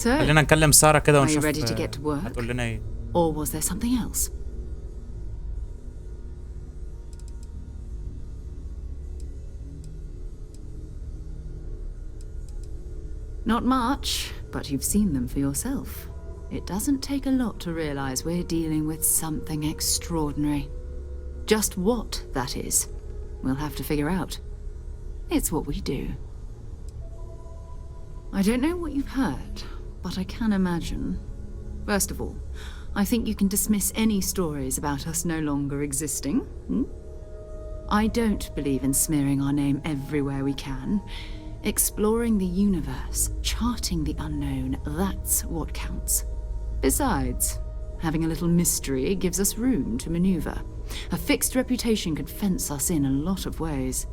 خلينا نكلم سارة كده ونشوف هتقول لنا ايه. Or was there something else? Not much, but you've seen them for yourself. It doesn't take a lot to realize we're dealing with something extraordinary. Just what that is, we'll have to figure out. It's what we do. I don't know what you've heard, but I can imagine. First of all, I think you can dismiss any stories about us no longer existing. I don't believe in smearing our name everywhere we can. Exploring the universe, charting the unknown, that's what counts. Besides, having a little mystery gives us room to maneuver. A fixed reputation could fence us in a lot of ways.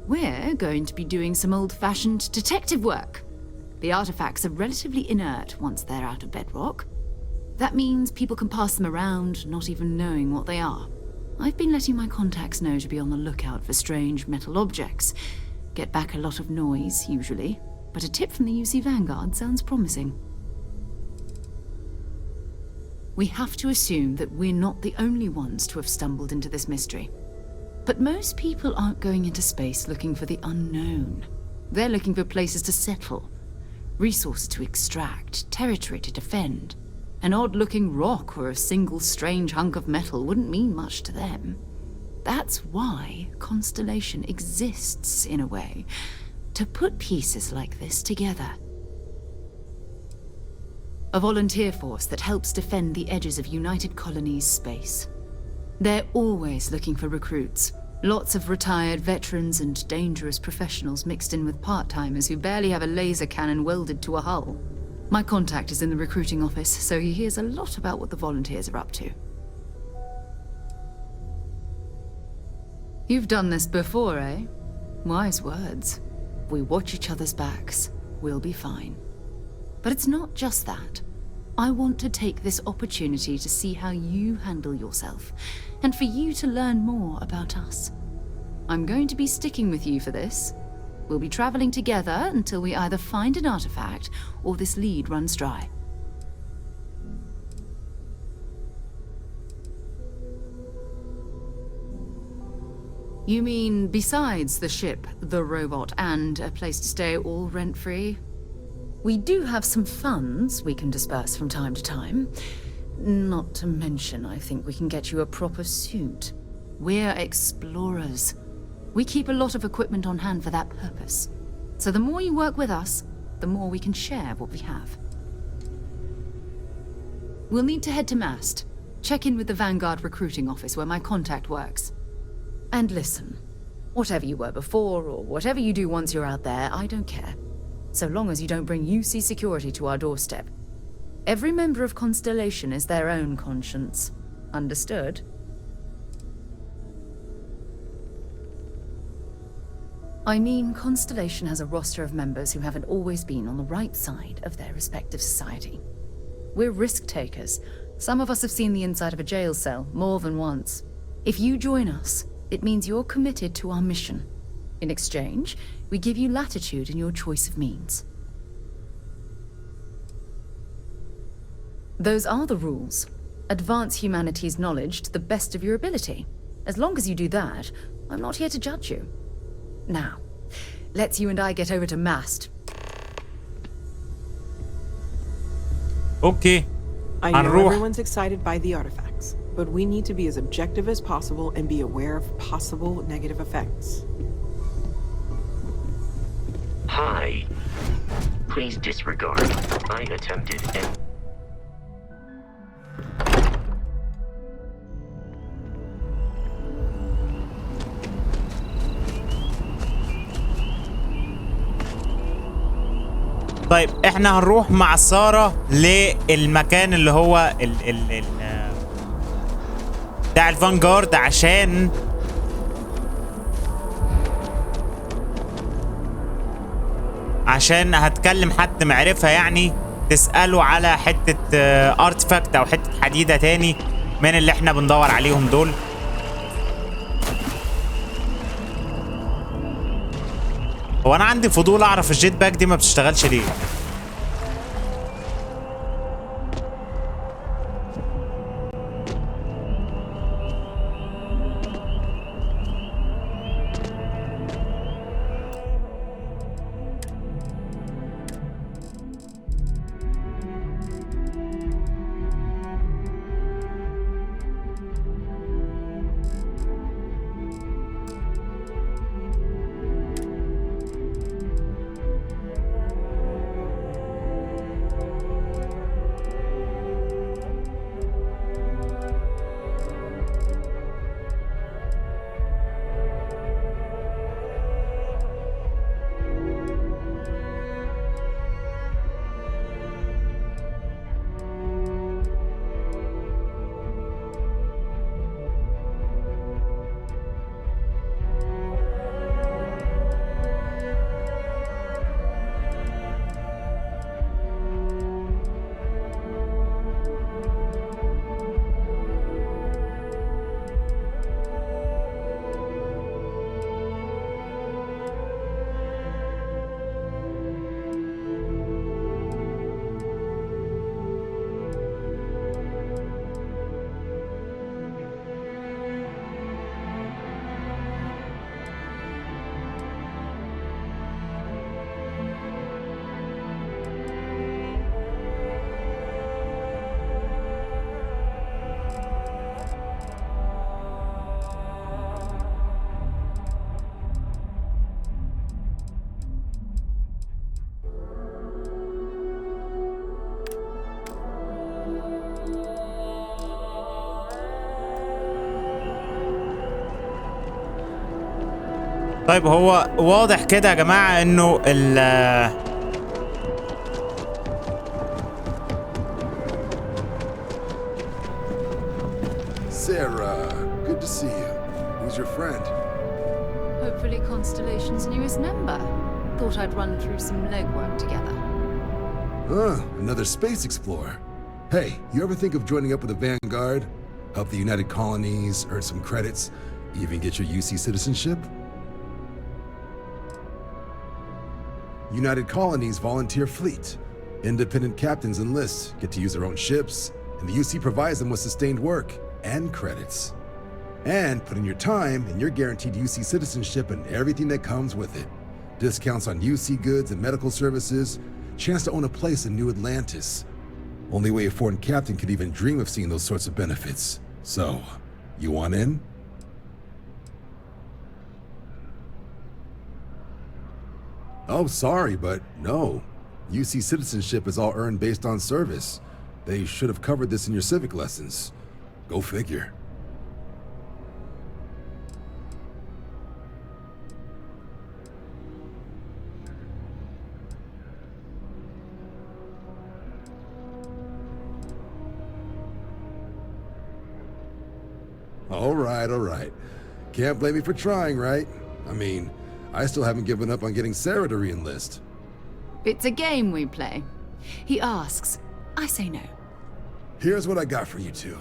We're going to be doing some old-fashioned detective work. The artifacts are relatively inert once they're out of bedrock. That means people can pass them around, not even knowing what they are. I've been letting my contacts know to be on the lookout for strange metal objects. Get back a lot of noise, usually, but a tip from the UC Vanguard sounds promising. We have to assume that we're not the only ones to have stumbled into this mystery. But most people aren't going into space looking for the unknown. They're looking for places to settle, resources to extract, territory to defend. An odd-looking rock or a single strange hunk of metal wouldn't mean much to them. That's why Constellation exists, in a way, to put pieces like this together. A volunteer force that helps defend the edges of United Colonies space. They're always looking for recruits. Lots of retired veterans and dangerous professionals mixed in with part-timers who barely have a laser cannon welded to a hull. My contact is in the recruiting office, so he hears a lot about what the volunteers are up to. You've done this before, eh? Wise words. If we watch each other's backs, we'll be fine. But it's not just that. I want to take this opportunity to see how you handle yourself, and for you to learn more about us. I'm going to be sticking with you for this. We'll be traveling together until we either find an artifact or this lead runs dry. You mean besides the ship, the robot, and a place to stay all rent-free? We do have some funds we can disperse from time to time. Not to mention, I think we can get you a proper suit. We're explorers. We keep a lot of equipment on hand for that purpose. So the more you work with us, the more we can share what we have. We'll need to head to Mast. Check in with the Vanguard recruiting office where my contact works. And listen, whatever you were before or whatever you do once you're out there, I don't care. So long as you don't bring UC security to our doorstep. Every member of Constellation is their own conscience. Understood? I mean, Constellation has a roster of members who haven't always been on the right side of their respective society. We're risk-takers. Some of us have seen the inside of a jail cell more than once. If you join us, it means you're committed to our mission. In exchange, we give you latitude in your choice of means. Those are the rules. Advance humanity's knowledge to the best of your ability. As long as you do that, I'm not here to judge you. Now, let's you and I get over to Mast. اوكي I know هنروح. everyone's excited by the artifacts, but we need to be as objective as possible and be aware of possible negative effects. Hi. Please disregard. I attempted and... طيب احنا هنروح مع سارة للمكان اللي هو بتاع الفانجارد عشان هتكلم حد معرفة، يعني تسأله على حتة ارتفاكت او حتة حديدة تاني من اللي احنا بندور عليهم دول. هو انا عندي فضول اعرف الجيت باك دي ما بتشتغلش ليه. طيب هو واضح كده يا جماعة انه Sarah, good to see you. Who's your friend? Hopefully Constellation's newest member. Thought I'd run through some legwork together. Another space explorer. Hey, you ever think of joining up with the Vanguard? Help the United Colonies, earn some credits, even get your UC citizenship? United Colonies volunteer fleet. Independent captains enlist, get to use their own ships, and the UC provides them with sustained work and credits. And put in your time, and you're guaranteed UC citizenship and everything that comes with it. Discounts on UC goods and medical services, chance to own a place in New Atlantis. Only way a foreign captain could even dream of seeing those sorts of benefits. So, you want in? Oh, sorry, but no. UC citizenship is all earned based on service. They should have covered this in your civic lessons. Go figure. All right. Can't blame me for trying, right? I mean, I still haven't given up on getting Sarah to re-enlist. It's a game we play. He asks, I say no. Here's what I got for you two.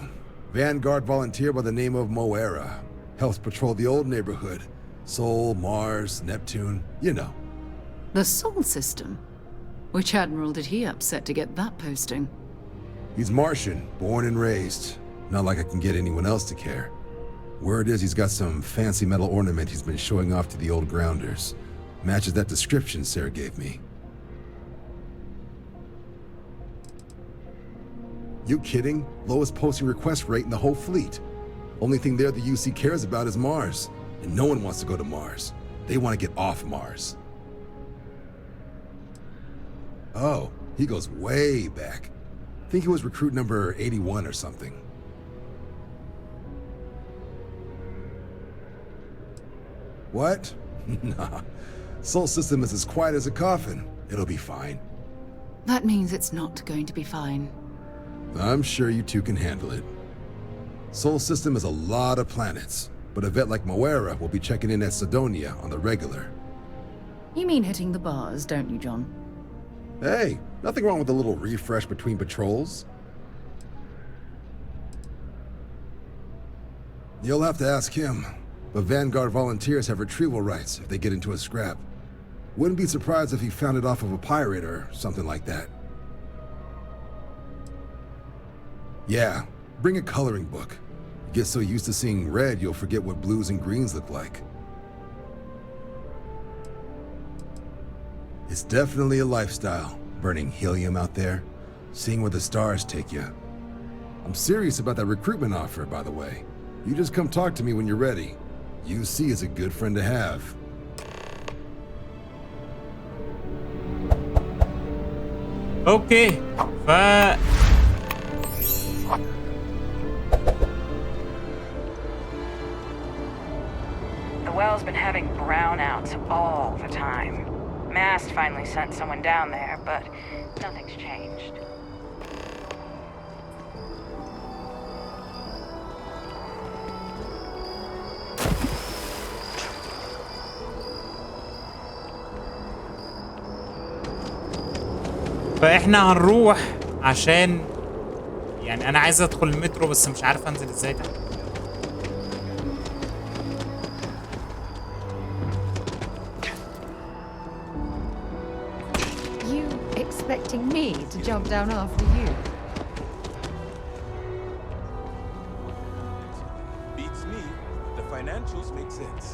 Vanguard volunteer by the name of Moera. Helps patrol the old neighborhood. Sol, Mars, Neptune, you know. The Sol system? Which admiral did he upset to get that posting? He's Martian, born and raised. Not like I can get anyone else to care. Word is he's got some fancy metal ornament he's been showing off to the old grounders. Matches that description Sarah gave me. You kidding? Lowest posting request rate in the whole fleet. Only thing there the UC cares about is Mars. And no one wants to go to Mars. They want to get off Mars. Oh, he goes way back. Think he was recruit number 81 or something. What? Nah. Sol system is as quiet as a coffin. It'll be fine. That means it's not going to be fine. I'm sure you two can handle it. Sol system is a lot of planets, but a vet like Moira will be checking in at Sidonia on the regular. You mean hitting the bars, don't you, John? Hey, nothing wrong with a little refresh between patrols. You'll have to ask him, but Vanguard volunteers have retrieval rights if they get into a scrap. Wouldn't be surprised if he found it off of a pirate or something like that. Yeah, bring a coloring book. You get so used to seeing red, you'll forget what blues and greens look like. It's definitely a lifestyle, burning helium out there, seeing where the stars take you. I'm serious about that recruitment offer, by the way. You just come talk to me when you're ready. UC is a good friend to have. اوكي The well's been having brownouts all the time. Mast finally sent someone down there, but nothing's changed. فاحنا هنروح عشان يعني انا عايز ادخل المترو بس مش عارف انزل ازاي ده. You expecting me to jump down after you? Beats me. The financials make sense.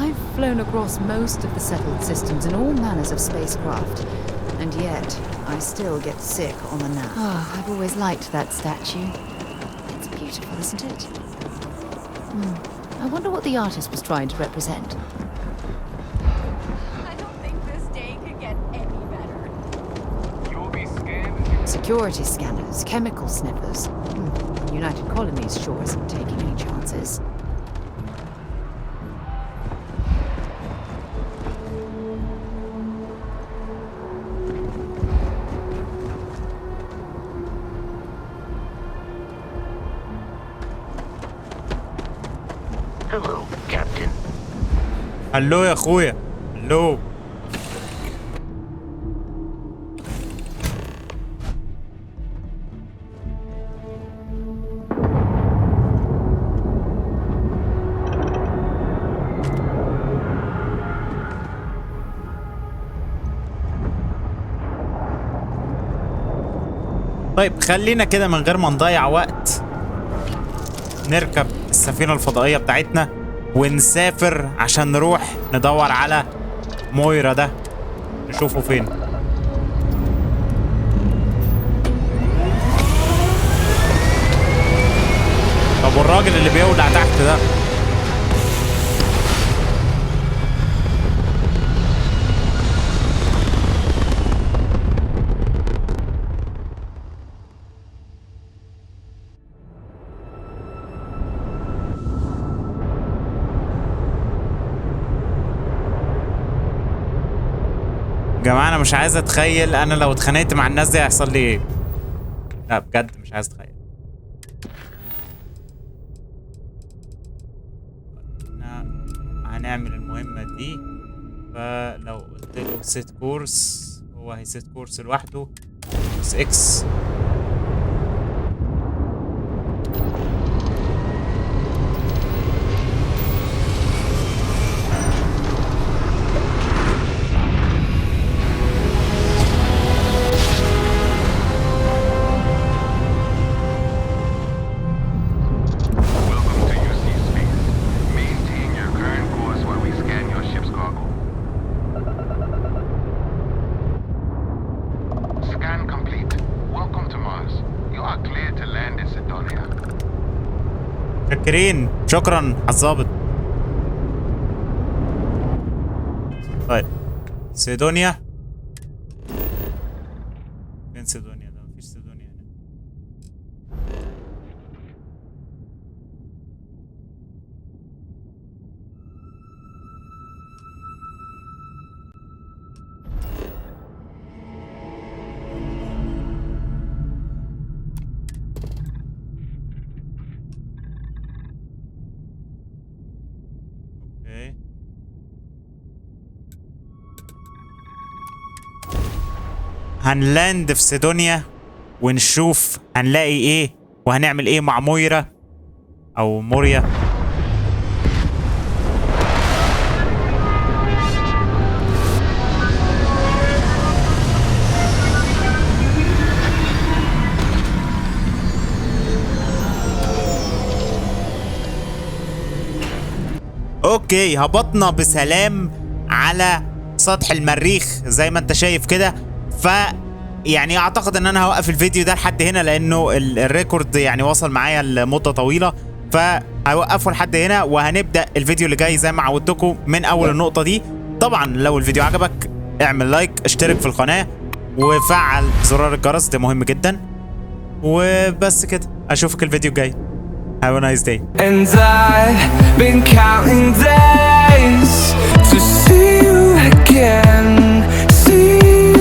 I've flown across most of the settled systems in all manners of spacecraft, and yet I still get sick on the nap. Oh, I've always liked that statue. It's beautiful, isn't it? I wonder what the artist was trying to represent. I don't think this day could get any better. You'll be scanned. Security scanners, chemical sniffers. United Colonies sure isn't taking any chances. Hello, Captain. هلو يا اخويا هلو. طيب خلينا كده من غير ما نضيع وقت نركب السفينة الفضائية بتاعتنا ونسافر عشان نروح ندور على مويرا ده نشوفه فين. طب والراجل اللي بيولع تحت ده؟ جماعة انا مش عايز اتخيل انا لو اتخانقت مع الناس دي هيحصل لي ايه. لا بجد مش عايز اتخيل. احنا هنعمل المهمة دي، فلو قلت له سيت كورس هو هيسيت كورس لوحده. اكس. شاكرين، شكرا على الظابط. طيب سيدونيا فين؟ سيدونيا ده مفيش سيدونيا هنا. هنلاند في سيدونيا ونشوف هنلاقي ايه وهنعمل ايه مع مويرا او موريا. اوكي هبطنا بسلام على سطح المريخ زي ما انت شايف كده. ف يعني اعتقد ان انا هوقف الفيديو ده لحد هنا لانه الريكورد يعني وصل معايا لمده طويله، فهوقفه لحد هنا وهنبدا الفيديو اللي جاي زي ما عودتكم من اول النقطه دي. طبعا لو الفيديو عجبك اعمل لايك، اشترك في القناه وفعل زرار الجرس، ده مهم جدا. وبس كده، اشوفك الفيديو الجاي. Have a nice day. And I've been counting days